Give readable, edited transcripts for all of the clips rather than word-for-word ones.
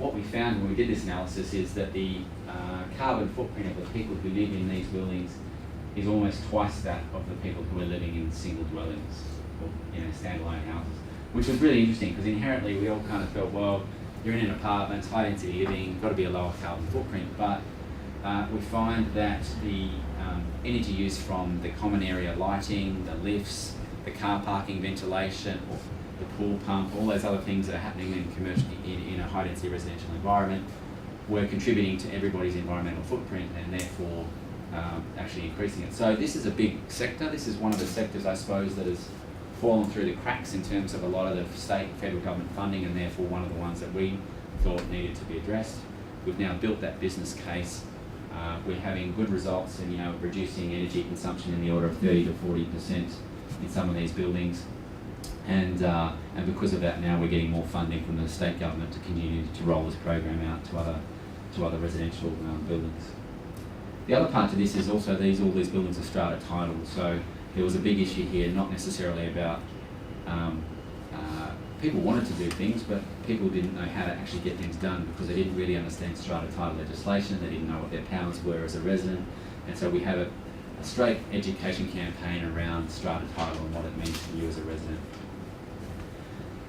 what we found when we did this analysis is that the carbon footprint of the people who live in these buildings is almost twice that of the people who are living in single dwellings or standalone houses, which was really interesting because inherently we all kind of felt, well, you're in an apartment, it's high density living, got to be a lower carbon footprint, but we find that the energy use from the common area lighting, the lifts, the car parking ventilation, or the pool pump, all those other things that are happening in a high density residential environment were contributing to everybody's environmental footprint and therefore actually increasing it. So this is a big sector. This is one of the sectors, I suppose, that has fallen through the cracks in terms of a lot of the state and federal government funding, and therefore one of the ones that we thought needed to be addressed. We've now built that business case. We're having good results in reducing energy consumption in the order of 30 to 40% in some of these buildings. And because of that, now we're getting more funding from the state government to continue to roll this program out to other residential buildings. The other part to this is also all these buildings are strata titled. So there was a big issue here, not necessarily about people wanted to do things, but people didn't know how to actually get things done because they didn't really understand strata title legislation. They didn't know what their powers were as a resident, and so we have a straight education campaign around strata title and what it means to you as a resident.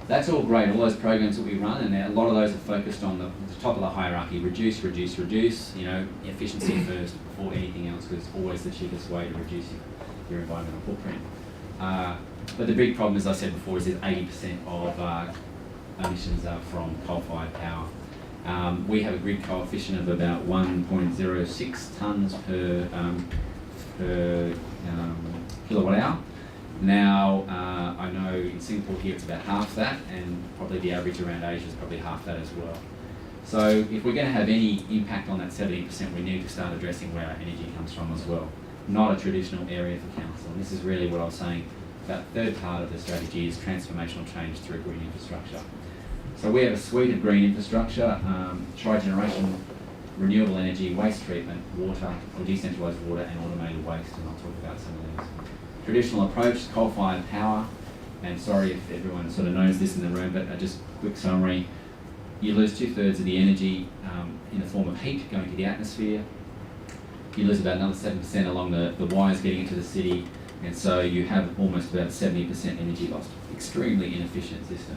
That's all great, all those programs that we run, and a lot of those are focused on the top of the hierarchy: reduce, reduce, reduce. Efficiency first before anything else, because it's always the cheapest way to reduce your environmental footprint. But the big problem, as I said before, is that 80% of emissions are from coal-fired power. We have a grid coefficient of about 1.06 tonnes per kilowatt hour. Now, I know in Singapore here it's about half that, and probably the average around Asia is probably half that as well. So if we're going to have any impact on that 70%, we need to start addressing where our energy comes from as well. Not a traditional area for council. And this is really what I was saying. That third part of the strategy is transformational change through green infrastructure. So we have a suite of green infrastructure, tri-generation, renewable energy, waste treatment, water, or decentralised water, and automated waste, and I'll talk about some of these. Traditional approach, coal-fired power, and sorry if everyone sort of knows this in the room, but just quick summary. You lose 2/3 of the energy in the form of heat going to the atmosphere. You lose about another 7% along the wires getting into the city, and so you have almost about 70% energy lost. Extremely inefficient system.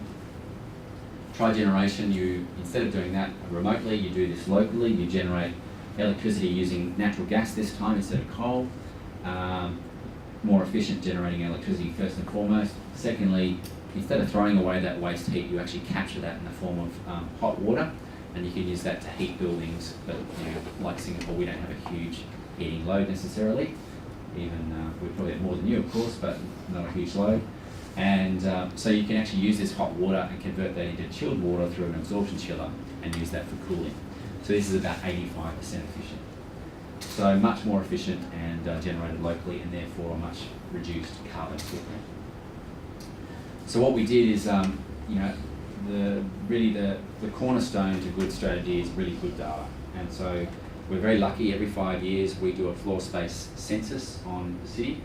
Tri-generation, instead of doing that remotely, you do this locally. You generate electricity using natural gas this time instead of coal. More efficient generating electricity first and foremost. Secondly, instead of throwing away that waste heat, you actually capture that in the form of hot water, and you can use that to heat buildings. But like Singapore, we don't have a huge heating load necessarily. Even we probably have more than you, of course, but not a huge load. And so you can actually use this hot water and convert that into chilled water through an absorption chiller and use that for cooling. So this is about 85% efficient. So much more efficient and generated locally, and therefore a much reduced carbon footprint. So what we did is, the cornerstone to good strategy is really good data. And so we're very lucky. Every 5 years we do a floor space census on the city.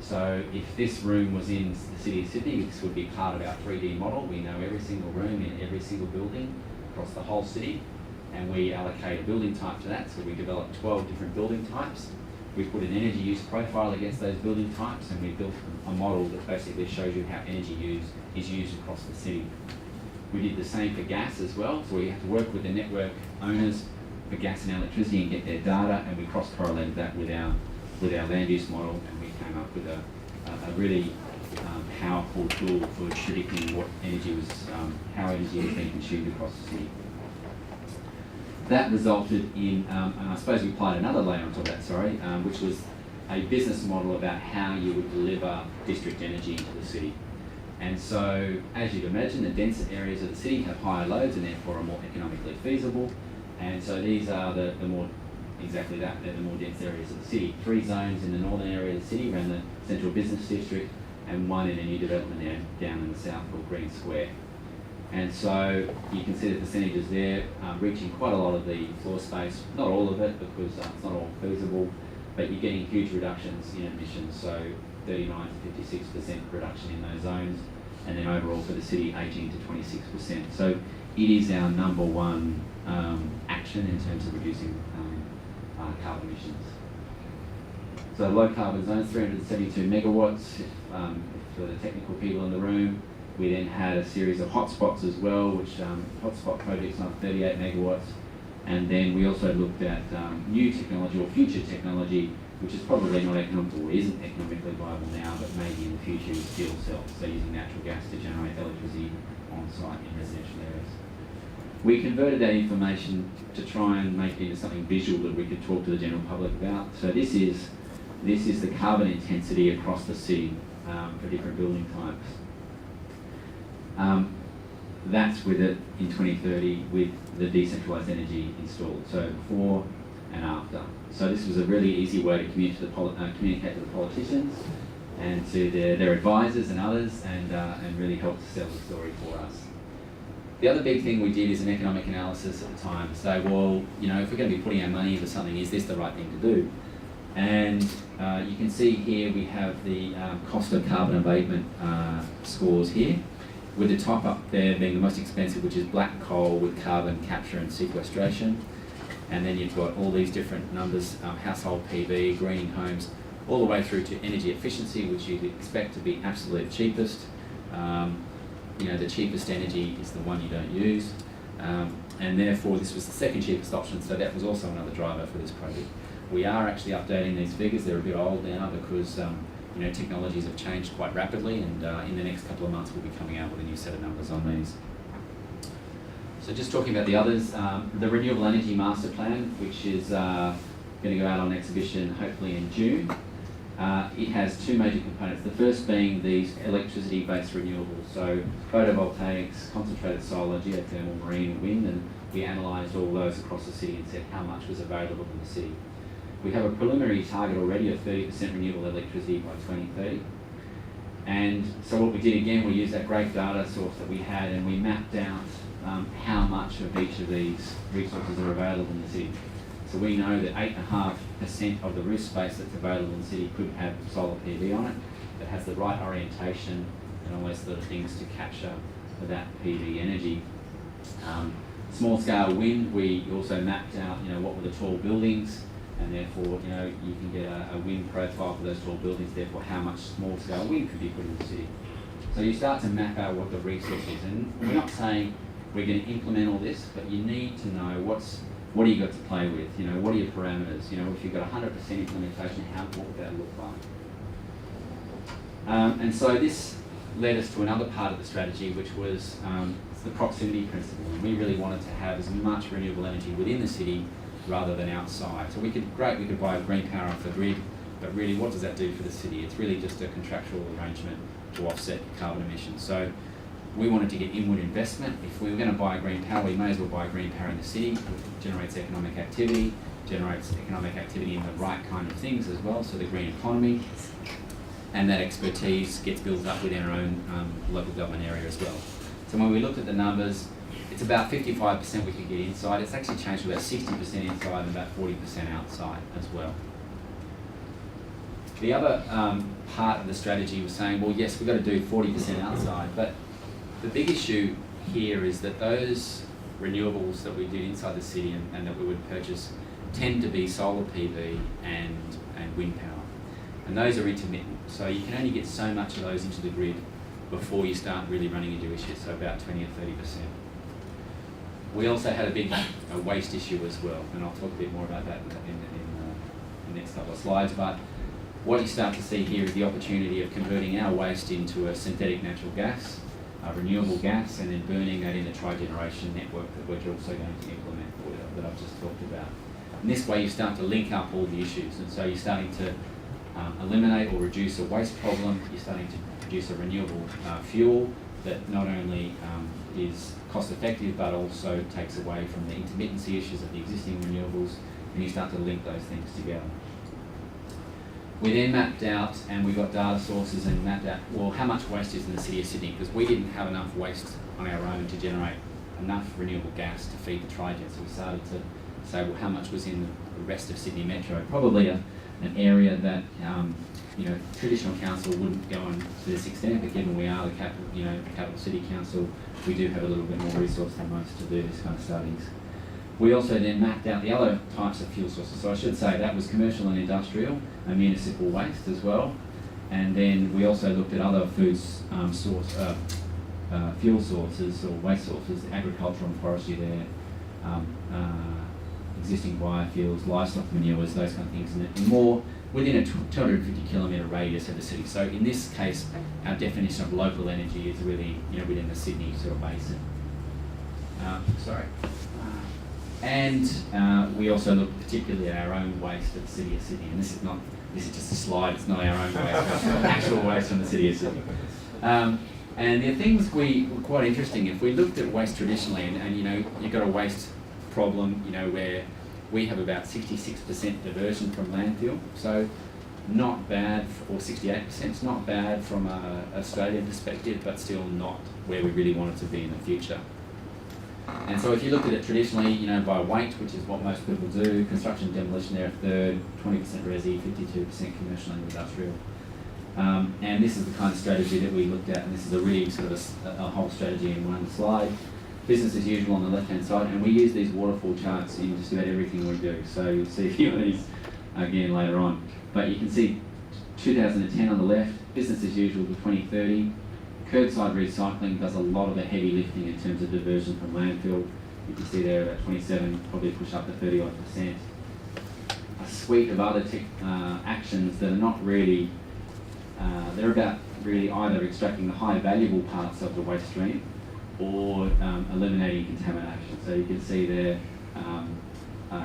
So if this room was in the city of Sydney, this would be part of our 3D model. We know every single room in every single building across the whole city, and we allocate a building type to that. So we develop 12 different building types. We put an energy use profile against those building types, and we built a model that basically shows you how energy is used across the city. We did the same for gas as well. So we have to work with the network owners for gas and electricity and get their data, and we cross-correlated that with our land use model, and we came up with a really powerful tool for predicting what energy was, how energy was being consumed across the city. That resulted in, and I suppose we applied another layer onto that, which was a business model about how you would deliver district energy into the city. And so, as you'd imagine, the denser areas of the city have higher loads and therefore are more economically feasible. And so these are the more, exactly that, they're the more dense areas of the city. 3 zones in the northern area of the city around the central business district, and 1 in a new development there down in the south called Green Square. And so you can see the percentages there, reaching quite a lot of the floor space, not all of it because it's not all feasible, but you're getting huge reductions in emissions, so 39 to 56% reduction in those zones, and then overall for the city 18 to 26%. So it is our number one action in terms of reducing carbon emissions. So low carbon zones, 372 megawatts for the technical people in the room. We then had a series of hotspots as well, which hotspot projects on 38 megawatts. And then we also looked at new technology or future technology, which is probably not economical or isn't economically viable now, but maybe in the future is fuel cells, so using natural gas to generate electricity on site in residential areas. We converted that information to try and make it into something visual that we could talk to the general public about. So this is the carbon intensity across the city for different building types. That's with it in 2030 with the decentralised energy installed, so before and after. So this was a really easy way to communicate to the politicians and to their advisors and others, and really help to sell the story for us. The other big thing we did is an economic analysis at the time to say, well, you know, if we're going to be putting our money into something, is this the right thing to do? And you can see here we have the cost of carbon abatement scores here, with the top up there being the most expensive, which is black coal with carbon capture and sequestration. And then you've got all these different numbers, household PV, greening homes, all the way through to energy efficiency, which you'd expect to be absolute cheapest. You know, the cheapest energy is the one you don't use. And therefore this was the second cheapest option, so that was also another driver for this project. We are actually updating these figures. They're a bit old now because you know, technologies have changed quite rapidly, and in the next couple of months we'll be coming out with a new set of numbers on these. So just talking about the others, the Renewable Energy Master Plan, which is going to go out on exhibition hopefully in June. It has two major components. The first being these electricity-based renewables, so photovoltaics, concentrated solar, geothermal, marine and wind, and we analysed all those across the city and said how much was available in the city. We have a preliminary target already of 30% renewable electricity by 2030. And so what we did again, we used that great data source that we had and we mapped out how much of each of these resources are available in the city. So we know that 8.5% of the roof space that's available in the city could have solar PV on it, that has the right orientation and all those sort of things to capture that PV energy. Small scale wind, we also mapped out, you know, what were the tall buildings, and therefore, you know, you can get a wind profile for those tall buildings, therefore how much small scale wind could be put in the city. So you start to map out what the resource is, and we're not saying we're going to implement all this, but you need to know what do you got to play with, you know, what are your parameters, you know, if you've got 100% implementation, what would that look like? And so this led us to another part of the strategy, which was the proximity principle, and we really wanted to have as much renewable energy within the city rather than outside. So we could buy green power off the grid, but really what does that do for the city? It's really just a contractual arrangement to offset carbon emissions. So we wanted to get inward investment. If we were going to buy green power, we may as well buy green power in the city, which generates economic activity in the right kind of things as well, so the green economy, and that expertise gets built up within our own local government area as well. So when we looked at the numbers, it's about 55% we could get inside. It's actually changed to about 60% inside and about 40% outside as well. The other part of the strategy was saying, well, yes, we've got to do 40% outside, but the big issue here is that those renewables that we did inside the city and that we would purchase tend to be solar PV and wind power. And those are intermittent, so you can only get so much of those into the grid before you start really running into issues, so about 20 or 30%. We also had a big waste issue as well, and I'll talk a bit more about that in the next couple of slides, but what you start to see here is the opportunity of converting our waste into a synthetic natural gas, renewable gas, and then burning that in the tri-generation network that we're also going to implement that I've just talked about. And this way you start to link up all the issues, and so you're starting to eliminate or reduce a waste problem, you're starting to produce a renewable fuel that not only is cost effective but also takes away from the intermittency issues of the existing renewables, and you start to link those things together. We then mapped out, and we got data sources and mapped out, well, how much waste is in the city of Sydney, because we didn't have enough waste on our own to generate enough renewable gas to feed the Trigen. So we started to say, well, how much was in the rest of Sydney Metro? Probably an area that you know, traditional council wouldn't go on to this extent, but given we are the capital, you know, the capital city council, we do have a little bit more resource than most to do this kind of studies. We also then mapped out the other types of fuel sources. So I should say that was commercial and industrial and municipal waste as well. And then we also looked at other fuel sources or waste sources, agricultural and forestry there, existing biofuels, livestock manures, those kind of things, and more within a 250 kilometre radius of the city. So in this case, our definition of local energy is really, within the Sydney sort of basin. And we also looked particularly at our own waste at the City of Sydney. And this is just a slide, it's not our own waste, actual waste from the City of Sydney. And the things were quite interesting. If we looked at waste traditionally, and you've got a waste problem, where we have about 66% diversion from landfill, so not bad, or 68%, it's not bad from an Australian perspective, but still not where we really want it to be in the future. And so if you looked at it traditionally, by weight, which is what most people do, construction and demolition, they're a third, 20% resi, 52% commercial and industrial. And this is the kind of strategy that we looked at, and this is a really sort of a whole strategy in one slide. Business as usual on the left-hand side, and we use these waterfall charts in just about everything we do. So you'll see a few of these again later on. But you can see 2010 on the left, business as usual to 2030. Curbside recycling does a lot of the heavy lifting in terms of diversion from landfill. You can see there about 27, probably push up to 30-odd%. A suite of other actions that are not really, they're about really either extracting the high valuable parts of the waste stream or eliminating contamination. So you can see there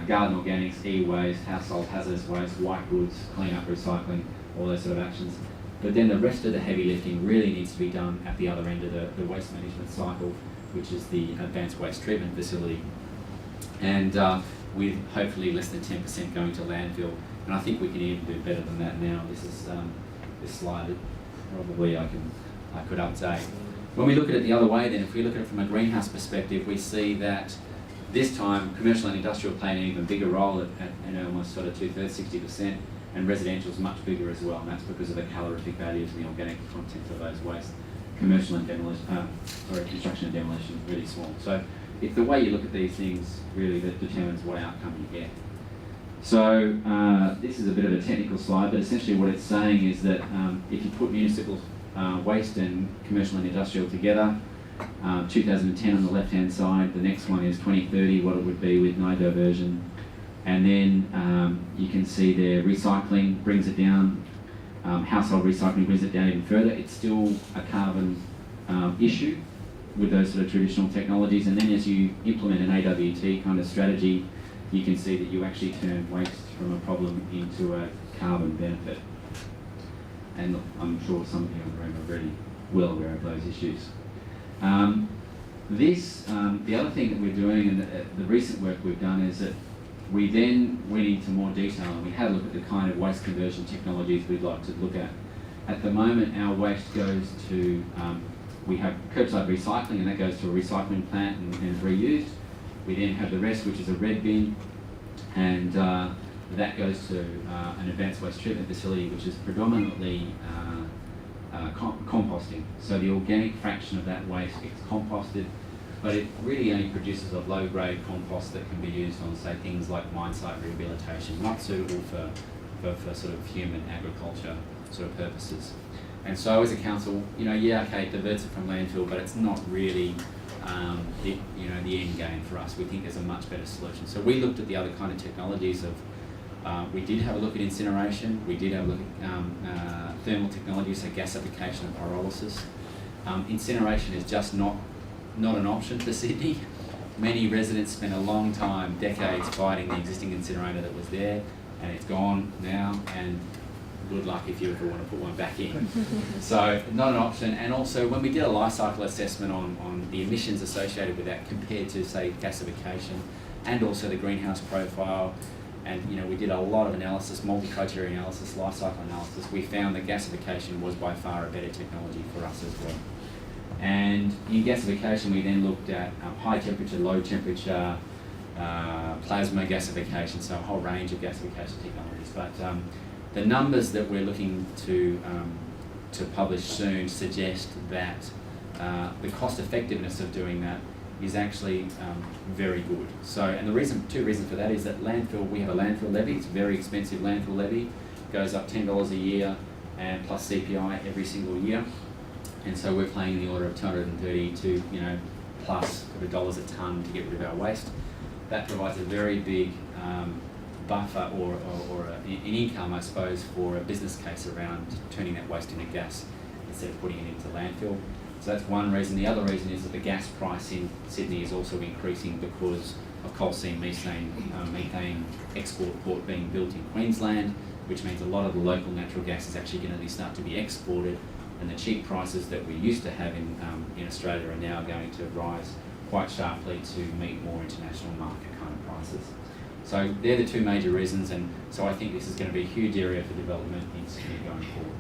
garden organics, e-waste, household hazardous waste, white goods, clean up recycling, all those sort of actions. But then the rest of the heavy lifting really needs to be done at the other end of the waste management cycle, which is the advanced waste treatment facility. And with hopefully less than 10% going to landfill. And I think we can even do better than that now. This is this slide, probably I could update. When we look at it the other way then, if we look at it from a greenhouse perspective, we see that this time commercial and industrial play an even bigger role at almost sort of 2/3, 60%, and residential is much bigger as well, and that's because of the calorific values and the organic content of those wastes. Commercial and construction and demolition is really small. So it's the way you look at these things really that determines what outcome you get. So this is a bit of a technical slide, but essentially what it's saying is that if you put municipal waste and commercial and industrial together, 2010 on the left-hand side, the next one is 2030, what it would be with no diversion. And then you can see there recycling brings it down, household recycling brings it down even further. It's still a carbon issue with those sort of traditional technologies. And then as you implement an AWT kind of strategy, you can see that you actually turn waste from a problem into a carbon benefit. And look, I'm sure some of you in the room are really well aware of those issues. The other thing that we're doing, and the recent work we've done, is that we then went into more detail and we had a look at the kind of waste conversion technologies we'd like to look at. At the moment, our waste goes to, we have curbside recycling, and that goes to a recycling plant and is reused. We then have the rest, which is a red bin, and that goes to an advanced waste treatment facility, which is predominantly composting. So the organic fraction of that waste gets composted, but it really only produces a low-grade compost that can be used on, say, things like mine site rehabilitation, not suitable for sort of human agriculture sort of purposes. And so as a council, it diverts it from landfill, but it's not really the end game for us. We think there's a much better solution. So we looked at the other kind of technologies of, we did have a look at incineration, we did have a look at thermal technologies, so gasification and pyrolysis. Incineration is just not an option for Sydney. Many residents spent a long time, decades, fighting the existing incinerator that was there, and it's gone now, and good luck if you ever want to put one back in. So not an option. And also when we did a life cycle assessment on the emissions associated with that compared to, say, gasification, and also the greenhouse profile, and we did a lot of analysis, multi-criteria analysis, life cycle analysis, we found that gasification was by far a better technology for us as well. And in gasification, we then looked at high temperature, low temperature, plasma gasification, so a whole range of gasification technologies. But the numbers that we're looking to publish soon suggest that the cost effectiveness of doing that is actually very good. So, and two reasons for that is that landfill, we have a landfill levy. It's a very expensive landfill levy. Goes up $10 a year and plus CPI every single year. And so we're paying in the order of 230 to plus dollars a tonne to get rid of our waste. That provides a very big buffer or an income, I suppose, for a business case around turning that waste into gas instead of putting it into landfill. So that's one reason. The other reason is that the gas price in Sydney is also increasing because of coal seam methane export port being built in Queensland, which means a lot of the local natural gas is actually going to start to be exported, and the cheap prices that we used to have in Australia are now going to rise quite sharply to meet more international market kind of prices. So they're the two major reasons, and so I think this is going to be a huge area for development in Sydney going forward.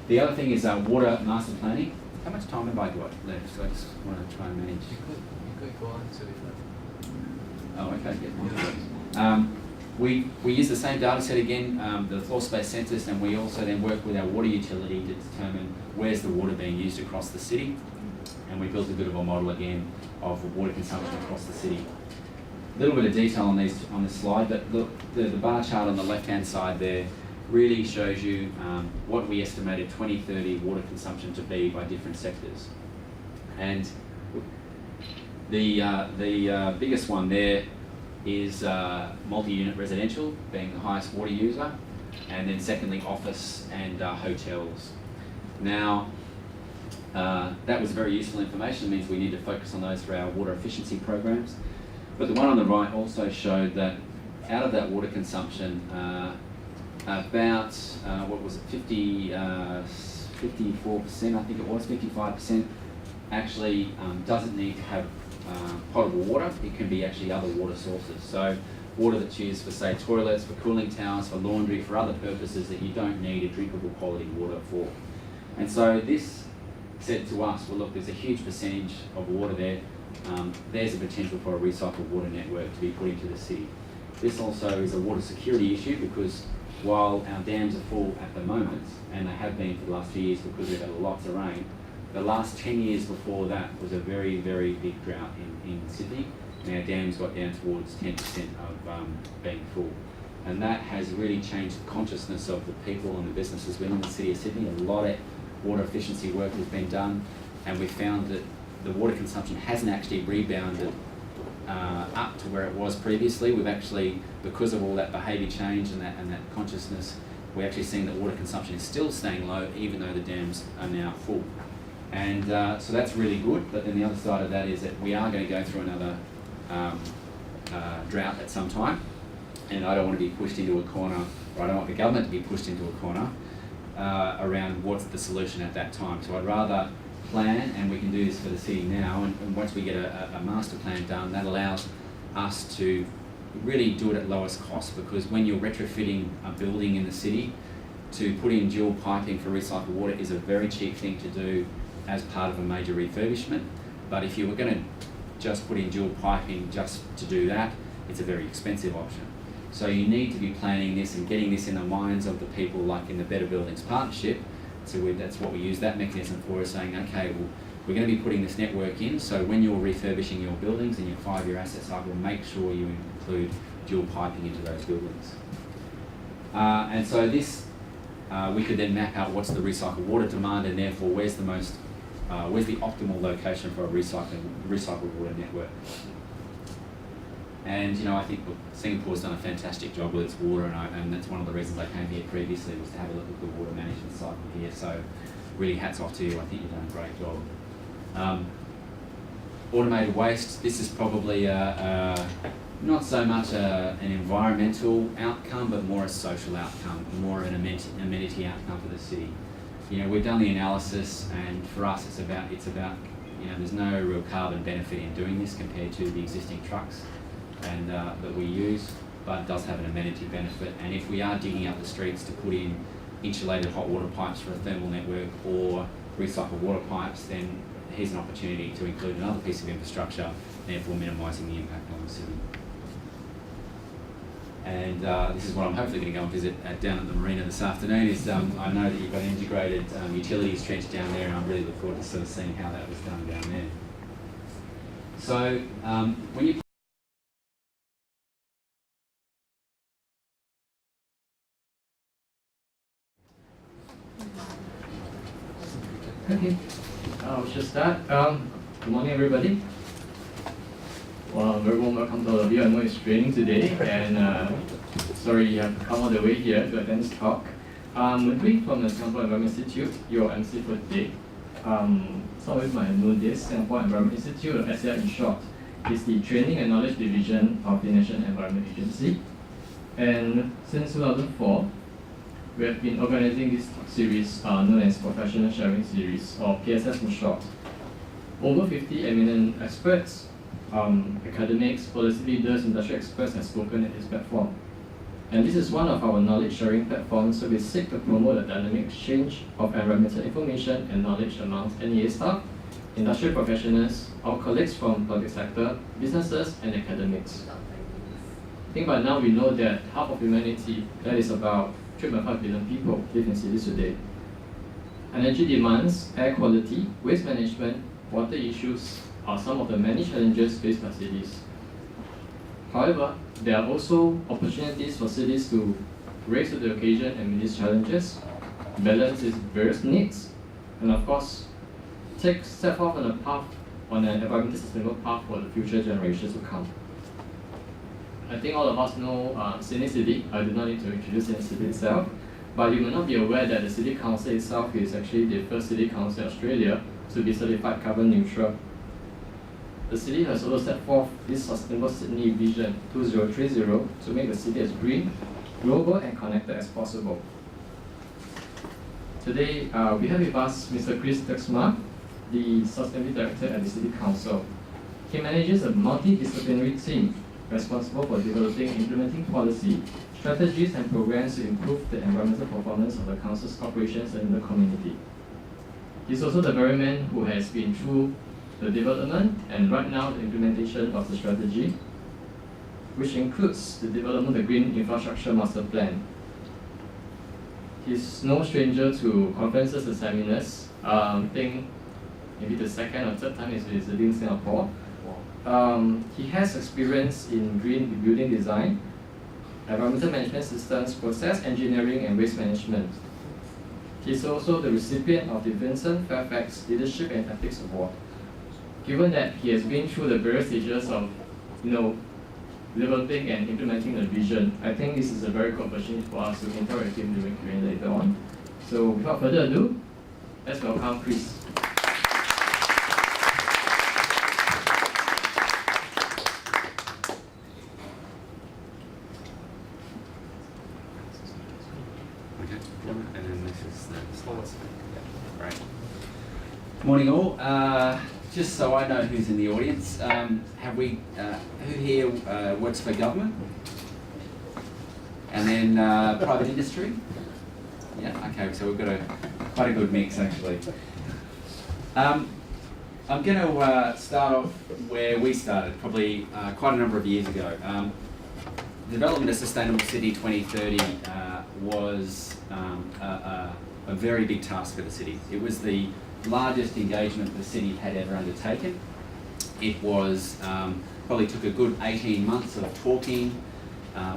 The other thing is water master planning. How much time have I got left? So I just want to try and manage. You could go on to it. Oh, okay. We use the same data set again, the floor space census, and we also then work with our water utility to determine where's the water being used across the city. And we built a bit of a model again of water consumption across the city. A little bit of detail on this slide, but look, the bar chart on the left-hand side there really shows you what we estimated 2030 water consumption to be by different sectors. And the biggest one there is multi-unit residential being the highest water user, and then secondly office and hotels. Now, that was very useful information. It means we need to focus on those for our water efficiency programs. But the one on the right also showed that out of that water consumption, about, 54%, I think it was, 55% actually doesn't need to have potable water. It can be actually other water sources. So water that's used for, say, toilets, for cooling towers, for laundry, for other purposes that you don't need a drinkable quality water for. And so this said to us, well look, there's a huge percentage of water there. There's a potential for a recycled water network to be put into the city. This also is a water security issue because while our dams are full at the moment, and they have been for the last few years because we've had lots of rain, the last 10 years before that was a very, very big drought in Sydney, and our dams got down towards 10% of being full. And that has really changed the consciousness of the people and the businesses within the city of Sydney. A lot of water efficiency work has been done, and we found that the water consumption hasn't actually rebounded up to where it was previously. We've actually, because of all that behaviour change and that consciousness, we're actually seeing that water consumption is still staying low even though the dams are now full. And so that's really good, but then the other side of that is that we are going to go through another drought at some time, and I don't want to be pushed into a corner, or I don't want the government to be pushed into a corner around what's the solution at that time. So I'd rather plan, and we can do this for the city now, and once we get a master plan done, that allows us to really do it at lowest cost, because when you're retrofitting a building in the city, to put in dual piping for recycled water is a very cheap thing to do as part of a major refurbishment. But if you were going to just put in dual piping just to do that, it's a very expensive option. So you need to be planning this and getting this in the minds of the people, like in the Better Buildings Partnership. So that's what we use that mechanism for, is saying, okay, well, we're going to be putting this network in, so when you're refurbishing your buildings in your 5-year asset cycle, make sure you include dual piping into those buildings. And so this, we could then map out what's the recycled water demand, and therefore where's the optimal location for a recycled water network. And I think Singapore's done a fantastic job with its water, and that's one of the reasons I came here previously, was to have a look at the water management cycle here. So really hats off to you. I think you've done a great job. Automated waste. This is probably not so much an environmental outcome, but more a social outcome, more an amenity outcome for the city. We've done the analysis, and for us, it's about there's no real carbon benefit in doing this compared to the existing trucks and that we use, but it does have an amenity benefit. And if we are digging up the streets to put in insulated hot water pipes for a thermal network or recycled water pipes, then here's an opportunity to include another piece of infrastructure, therefore minimising the impact on the city. And this is what I'm hopefully going to go and visit down at the marina this afternoon. Is I know that you've got an integrated utilities trench down there, and I really look forward to sort of seeing how that was done down there. So when you Okay, we should start. Good morning, everybody. Well, very warm welcome to all of you. I know it's raining today, and sorry you have to come all the way here to attend this talk. We from the Singapore Environment Institute, your MC for today. Some of you might know this. Singapore Environment Institute, or SEI in short, is the Training and Knowledge Division of the National Environment Agency. And since 2004, we have been organizing this talk series known as Professional Sharing Series, or PSS in short. Over 50 eminent experts, academics, policy leaders, industry experts have spoken at this platform. And this is one of our knowledge sharing platforms, so we seek to promote a dynamic exchange of environmental information and knowledge amongst NEA staff, industry professionals, our colleagues from public sector, businesses, and academics. I think by now we know that half of humanity, that is about 3.5 billion people, live in cities today. Energy demands, air quality, waste management, water issues are some of the many challenges faced by cities. However, there are also opportunities for cities to raise to the occasion and meet these challenges, balance its various needs, and of course, step off on a path, on an environmentally sustainable path for the future generations to come. I think all of us know Sydney City. I do not need to introduce Sydney City itself, but you may not be aware that the City Council itself is actually the first City Council in Australia to be certified carbon neutral. The city has also set forth this Sustainable Sydney Vision 2030 to make the city as green, global, and connected as possible. Today, we have with us Mr. Chris Derksema, the Sustainability Director at the City Council. He manages a multidisciplinary team responsible for developing and implementing policy, strategies, and programs to improve the environmental performance of the Council's operations and the community. He's also the very man who has been through the development and right now the implementation of the strategy, which includes the development of the Green Infrastructure Master Plan. He's no stranger to conferences and seminars. I think maybe the second or third time he's visiting Singapore. He has experience in green building design, environmental management systems, process engineering, and waste management. He's also the recipient of the Vincent Fairfax Leadership and Ethics Award. Given that he has been through the various stages of developing and implementing the vision, I think this is a very good opportunity for us to interact with him during Q&A later on. So without further ado, let's welcome Chris. And then this is the slides. Right. Morning all. Just so I know who's in the audience, have we, who here works for government? And then private industry? Yeah, okay, so we've got quite a good mix actually. I'm going to start off where we started, probably quite a number of years ago. The development of Sustainable City 2030 was a very big task for the city. It was the largest engagement the city had ever undertaken. It was probably took a good 18 months of talking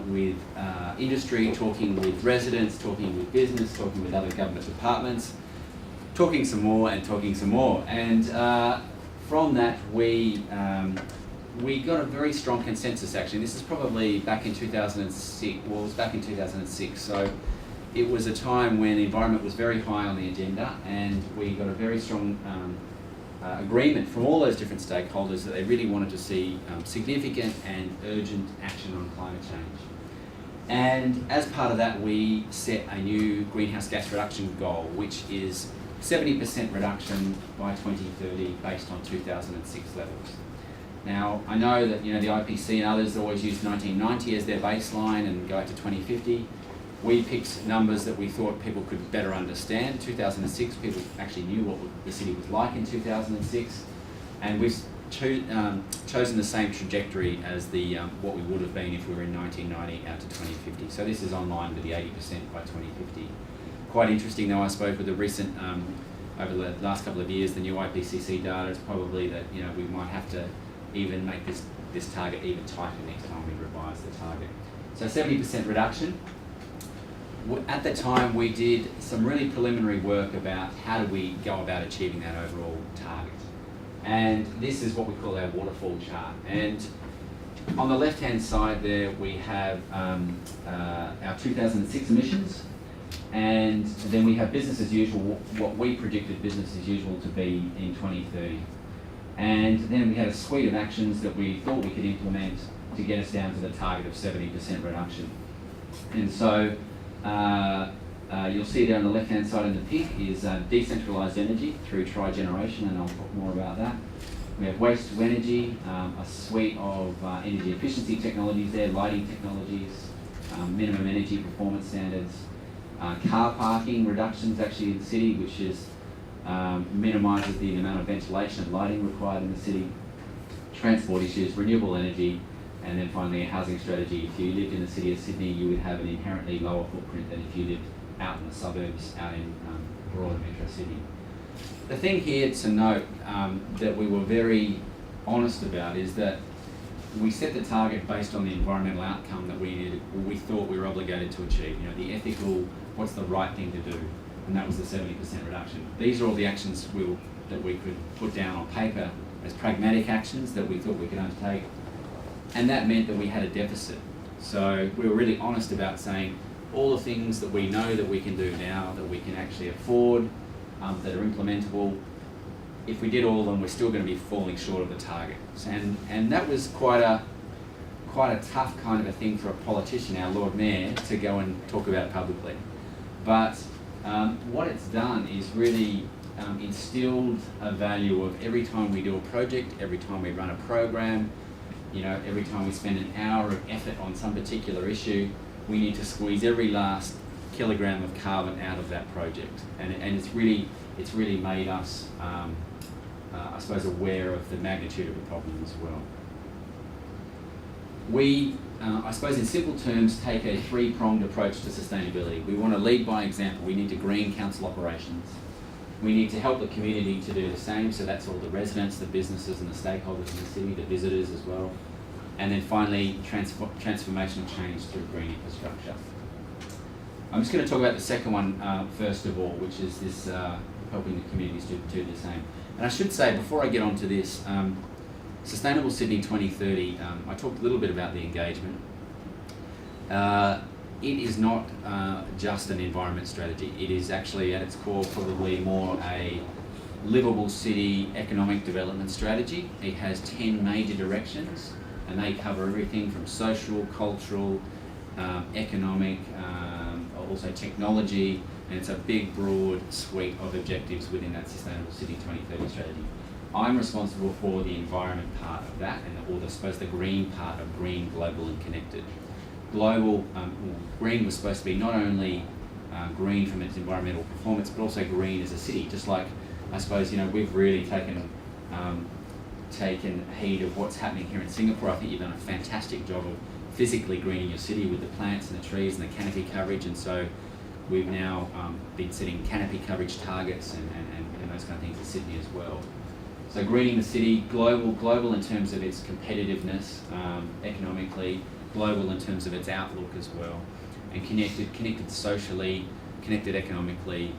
with industry, talking with residents, talking with business, talking with other government departments, talking some more and talking some more. And from that we got a very strong consensus actually. This is probably back in 2006, well it was back in 2006, so it was a time when the environment was very high on the agenda and we got a very strong agreement from all those different stakeholders that they really wanted to see significant and urgent action on climate change. And as part of that we set a new greenhouse gas reduction goal, which is 70% reduction by 2030 based on 2006 levels. Now, I know that the IPC and others always use 1990 as their baseline and go out to 2050. We picked numbers that we thought people could better understand. 2006, people actually knew what the city was like in 2006, and we've chosen the same trajectory as the what we would have been if we were in 1990 out to 2050. So this is online with the 80% by 2050. Quite interesting though, I suppose, with the recent over the last couple of years, the new IPCC data is probably that we might have to even make this target even tighter next time we revise the target. So 70% reduction. At the time, we did some really preliminary work about how do we go about achieving that overall target. And this is what we call our waterfall chart. And on the left-hand side there, we have our 2006 emissions, and then we have business as usual, what we predicted business as usual to be in 2030. And then we had a suite of actions that we thought we could implement to get us down to the target of 70% reduction. And so you'll see there on the left-hand side in the pink is decentralised energy through tri-generation, and I'll talk more about that. We have waste to energy, a suite of energy efficiency technologies there, lighting technologies, minimum energy performance standards, car parking reductions actually in the city, which is minimises the amount of ventilation and lighting required in the city, transport issues, renewable energy, and then finally a housing strategy. If you lived in the city of Sydney, you would have an inherently lower footprint than if you lived out in the suburbs, out in broader metro Sydney. The thing here to note that we were very honest about is that we set the target based on the environmental outcome that we thought we were obligated to achieve. You know, the ethical, what's the right thing to do, and that was the 70% reduction. These are all the actions that we could put down on paper as pragmatic actions that we thought we could undertake, and that meant that we had a deficit. So we were really honest about saying all the things that we know that we can do now, that we can actually afford, that are implementable. If we did all of them, we're still going to be falling short of the target. And that was quite a tough kind of a thing for a politician, our Lord Mayor, to go and talk about publicly. But what it's done is really instilled a value of every time we do a project, every time we run a program, you know, every time we spend an hour of effort on some particular issue, we need to squeeze every last kilogram of carbon out of that project. And it's really made us, I suppose, aware of the magnitude of the problem as well. We, I suppose in simple terms, take a three-pronged approach to sustainability. We want to lead by example. We need to green council operations. We need to help the community to do the same, so that's all the residents, the businesses and the stakeholders in the city, the visitors as well. And then finally, transformational change through green infrastructure. I'm just going to talk about the second one first of all, which is this helping the communities to do the same. And I should say, before I get on to this, Sustainable Sydney 2030, I talked a little bit about the engagement. It is not just an environment strategy. It is actually, at its core, probably more a livable city economic development strategy. It has 10 major directions, and they cover everything from social, cultural, economic, also technology, and it's a big, broad suite of objectives within that Sustainable City 2030 strategy. I'm responsible for the environment part of that, and I suppose the green part of green, global, and connected. Global, green was supposed to be not only green from its environmental performance, but also green as a city. Just like, I suppose, you know, we've really taken heed of what's happening here in Singapore. I think you've done a fantastic job of physically greening your city with the plants and the trees and the canopy coverage, and so we've now been setting canopy coverage targets and those kind of things in Sydney as well. So greening the city, global in terms of its competitiveness economically, global in terms of its outlook as well, and connected socially, connected economically,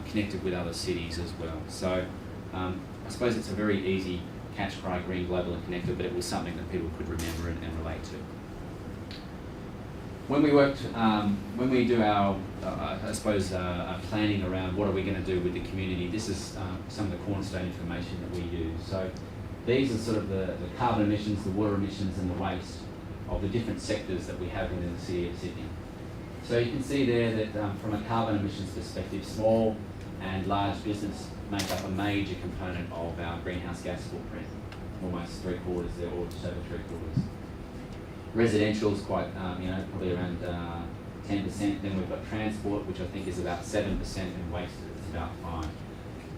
connected with other cities as well. So I suppose it's a very easy catch cry, green, global, and connected, but it was something that people could remember and relate to. When we do our, I suppose, planning around what are we going to do with the community, this is some of the cornerstone information that we use. So these are sort of the carbon emissions, the water emissions, and the waste of the different sectors that we have within the city of Sydney. So you can see there that from a carbon emissions perspective, small and large business make up a major component of our greenhouse gas footprint, almost 3/4 there, or just over 3/4. Residential is quite, probably around 10%. Then we've got transport, which I think is about 7%, and waste is about 5%.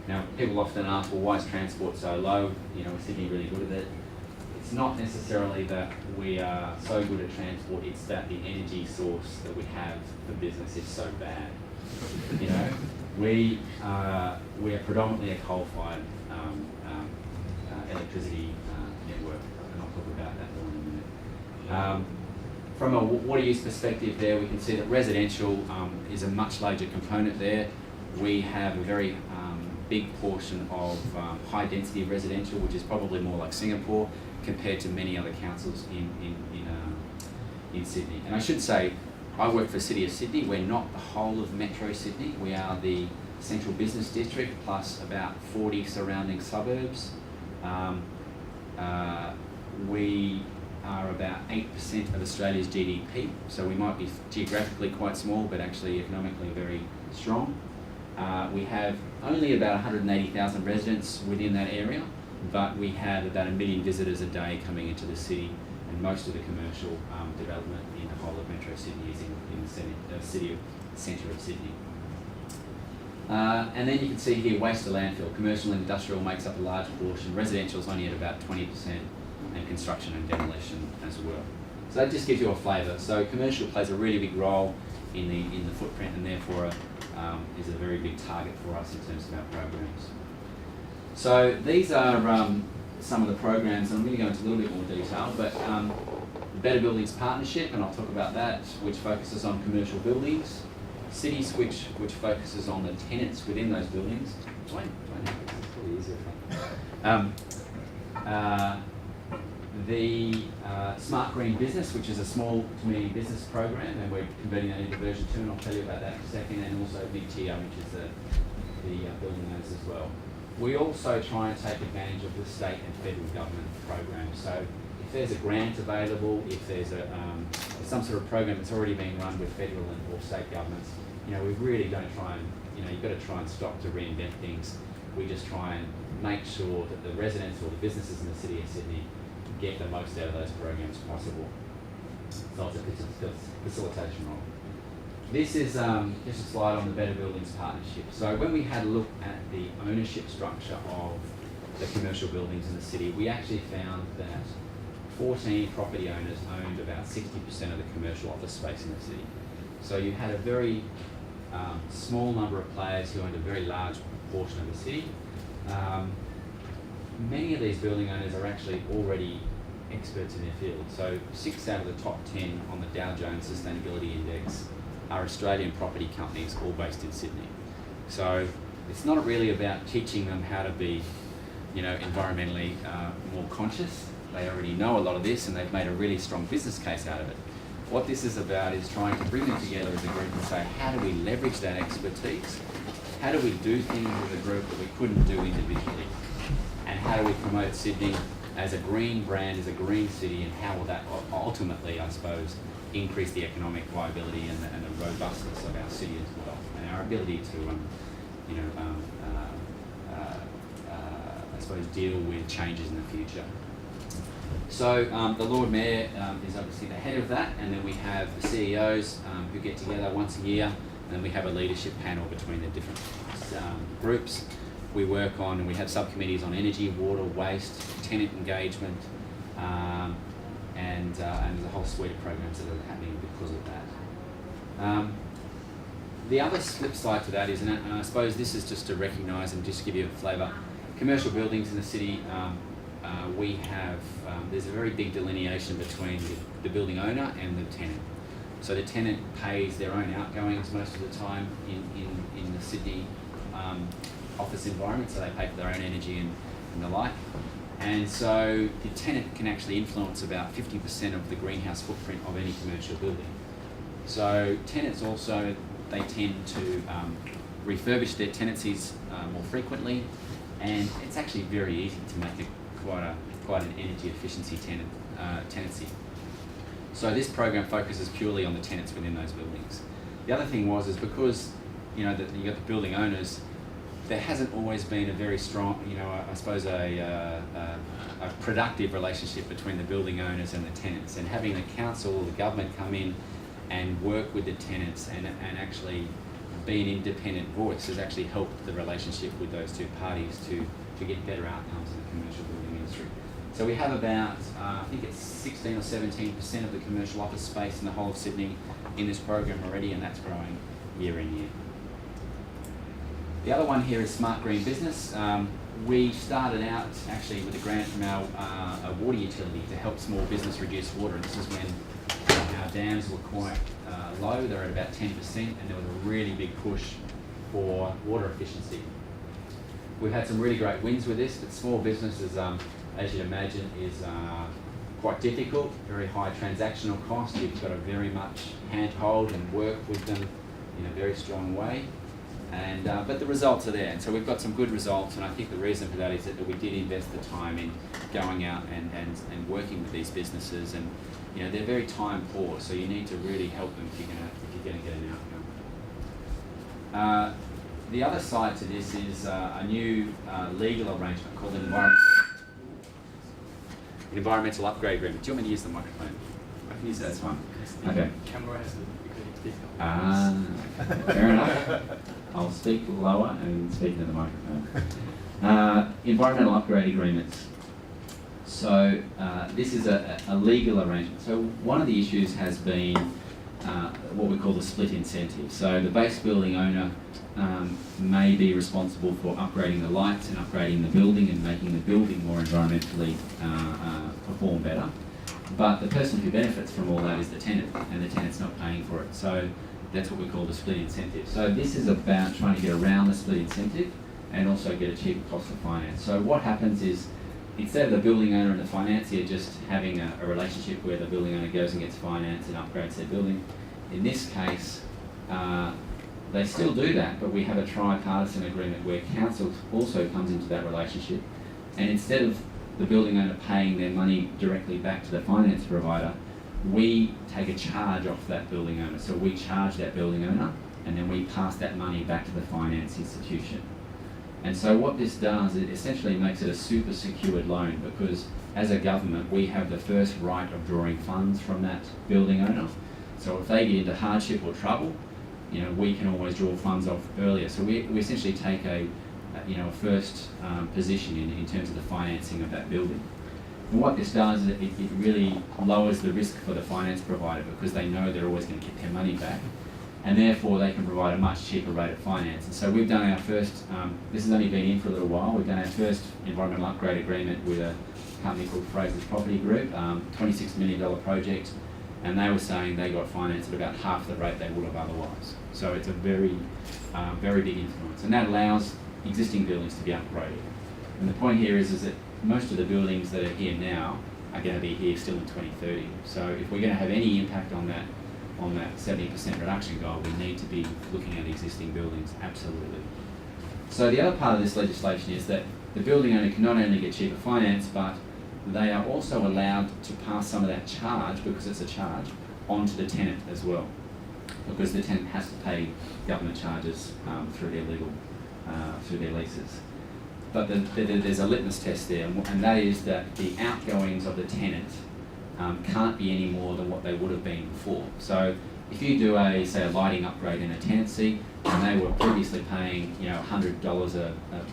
Now, people often ask, well, why is transport so low? You know, is Sydney really good at it? It's not necessarily that we are so good at transport, it's that the energy source that we have for business is so bad. You know, we are predominantly a coal-fired electricity network. From a water use perspective there, we can see that residential is a much larger component there. We have a very big portion of high density residential, which is probably more like Singapore compared to many other councils in Sydney. And I should say, I work for the City of Sydney. We're not the whole of Metro Sydney. We are the central business district plus about 40 surrounding suburbs. We are about 8% of Australia's GDP, so we might be geographically quite small, but actually economically very strong. We have only about 180,000 residents within that area, but we have about 1 million visitors a day coming into the city, and most of the commercial development in the whole of Metro Sydney is in the centre of Sydney. And then you can see here waste to landfill. Commercial and industrial makes up a large portion. Residential is only at about 20%, and construction and demolition as well. So that just gives you a flavour. So commercial plays a really big role in the footprint, and therefore is a very big target for us in terms of our programs. So these are some of the programs, and I'm going to go into a little bit more detail, but the Better Buildings Partnership, and I'll talk about that, which focuses on commercial buildings. City Switch, which focuses on the tenants within those buildings. It's probably easier. The Smart Green Business, which is a small to medium business program, and we're converting that into version 2, and I'll tell you about that in a second, and also Big TO, which is the building owners as well. We also try and take advantage of the state and federal government programs. So if there's a grant available, if there's some sort of program that's already being run with federal or state governments, we really don't try and, you've got to try and stop to reinvent things. We just try and make sure that the residents or the businesses in the City of Sydney get the most out of those programs possible. So it's a facilitation role. This is just a slide on the Better Buildings Partnership. So when we had a look at the ownership structure of the commercial buildings in the city, we actually found that 14 property owners owned about 60% of the commercial office space in the city. So you had a very small number of players who owned a very large portion of the city. Many of these building owners are actually already experts in their field. So 6 out of the top 10 on the Dow Jones Sustainability Index are Australian property companies, all based in Sydney. So it's not really about teaching them how to be, environmentally more conscious. They already know a lot of this, and they've made a really strong business case out of it. What this is about is trying to bring them together as a group and say, how do we leverage that expertise? How do we do things as a group that we couldn't do individually? And how do we promote Sydney as a green brand, as a green city, and how will that ultimately, I suppose, increase the economic viability and the robustness of our city as well, and our ability to, I suppose, deal with changes in the future. So the Lord Mayor is obviously the head of that, and then we have the CEOs who get together once a year, and then we have a leadership panel between the different groups. We work on, and we have subcommittees on energy, water, waste, tenant engagement, and there's a whole suite of programs that are happening because of that. The other flip side to that is, and I suppose this is just to recognise and just give you a flavour, commercial buildings in the city, we have, there's a very big delineation between the building owner and the tenant. So the tenant pays their own outgoings most of the time in the Sydney office environment, so they pay for their own energy and the like. And so the tenant can actually influence about 50% of the greenhouse footprint of any commercial building. So tenants also, they tend to refurbish their tenancies more frequently, and it's actually very easy to make it quite an energy efficiency tenancy. So this program focuses purely on the tenants within those buildings. The other thing is because you got the building owners, there hasn't always been a very strong, I suppose a productive relationship between the building owners and the tenants, and having the council or the government come in and work with the tenants and actually be an independent voice has actually helped the relationship with those two parties to get better outcomes in the commercial building industry. So we have about, I think it's 16 or 17% of the commercial office space in the whole of Sydney in this program already, and that's growing year in year. The other one here is Smart Green Business. We started out actually with a grant from our water utility to help small business reduce water. And this is when our dams were quite low. They're at about 10%, and there was a really big push for water efficiency. We've had some really great wins with this, but small businesses, as you'd imagine, is quite difficult, very high transactional cost. You've got to very much handhold and work with them in a very strong way. And but the results are there, and so we've got some good results, and I think the reason for that is that we did invest the time in going out and working with these businesses, and they're very time poor, so you need to really help them if you're going to get an outcome. The other side to this is a new legal arrangement called an environmental upgrade agreement. Do you want me to use the microphone? I can use that, it's fine. Okay. Camera has a Fair enough. I'll speak lower and speak into the microphone. Environmental upgrade agreements. So this is a legal arrangement. So one of the issues has been what we call the split incentive. So the base building owner may be responsible for upgrading the lights and upgrading the building and making the building more environmentally perform better. But the person who benefits from all that is the tenant, and the tenant's not paying for it. So that's what we call the split incentive. So this is about trying to get around the split incentive and also get a cheaper cost of finance. So what happens is, instead of the building owner and the financier just having a relationship where the building owner goes and gets finance and upgrades their building, in this case, they still do that, but we have a tripartisan agreement where council also comes into that relationship, and instead of the building owner paying their money directly back to the finance provider, we take a charge off that building owner. So we charge that building owner, and then we pass that money back to the finance institution. And so what this does, it essentially makes it a super secured loan, because as a government, we have the first right of drawing funds from that building owner. So if they get into hardship or trouble, we can always draw funds off earlier. So we essentially take a first position in terms of the financing of that building. And what this does is it really lowers the risk for the finance provider, because they know they're always going to get their money back, and therefore they can provide a much cheaper rate of finance. And so we've done our first, this has only been in for a little while, we've done our first environmental upgrade agreement with a company called Fraser's Property Group, $26 million project, and they were saying they got financed at about half the rate they would have otherwise. So it's a very, very big influence, and that allows existing buildings to be upgraded. And the point here is that most of the buildings that are here now are going to be here still in 2030. So if we're going to have any impact on that 70% reduction goal, we need to be looking at existing buildings, absolutely. So the other part of this legislation is that the building owner can not only get cheaper finance, but they are also allowed to pass some of that charge, because it's a charge, onto the tenant as well, because the tenant has to pay government charges through their leases. But there's a litmus test there, and that is that the outgoings of the tenant can't be any more than what they would have been before. So if you do say a lighting upgrade in a tenancy, and they were previously paying $100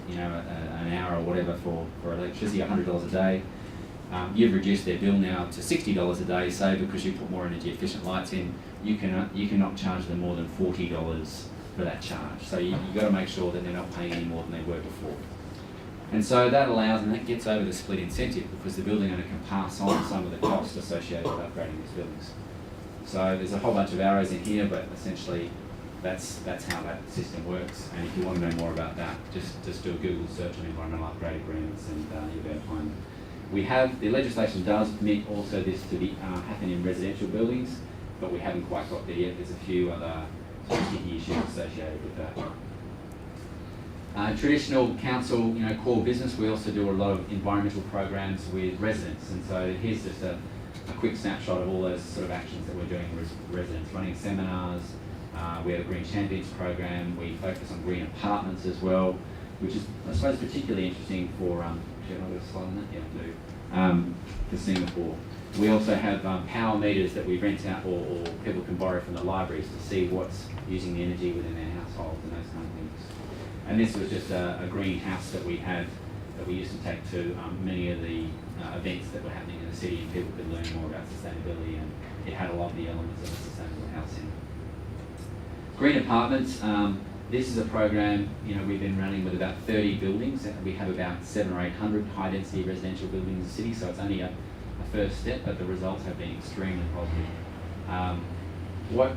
an hour or whatever for electricity, $100 a day, you've reduced their bill now to $60 a day, say, because you put more energy efficient lights in. You cannot charge them more than $40 for that charge. So you've got to make sure that they're not paying any more than they were before. And so that allows, and that gets over the split incentive, because the building owner can pass on some of the costs associated with upgrading these buildings. So there's a whole bunch of arrows in here, but essentially that's how that system works. And if you want to know more about that, just do a Google search on environmental upgrade agreements, and you'll be able to find them. The legislation does permit also this to happen in residential buildings, but we haven't quite got there yet. There's a few other sticky issues associated with that. Traditional council, core business, we also do a lot of environmental programs with residents, and so here's just a quick snapshot of all those sort of actions that we're doing with residents. Running seminars, we have a Green Champions program, we focus on green apartments as well, which is, I suppose, particularly interesting for, should I get a slide on that? Yeah, do. For Singapore. We also have power meters that we rent out, or people can borrow from the libraries to see what's using the energy within their households and those kind of things. And this was just a greenhouse that we had, that we used to take to many of the events that were happening in the city, and people could learn more about sustainability, and it had a lot of the elements of a sustainable housing. Green apartments, This is a program, you know, we've been running with about 30 buildings, and we have about 700 or 800 high-density residential buildings in the city, so it's only a first step, but the results have been extremely positive. What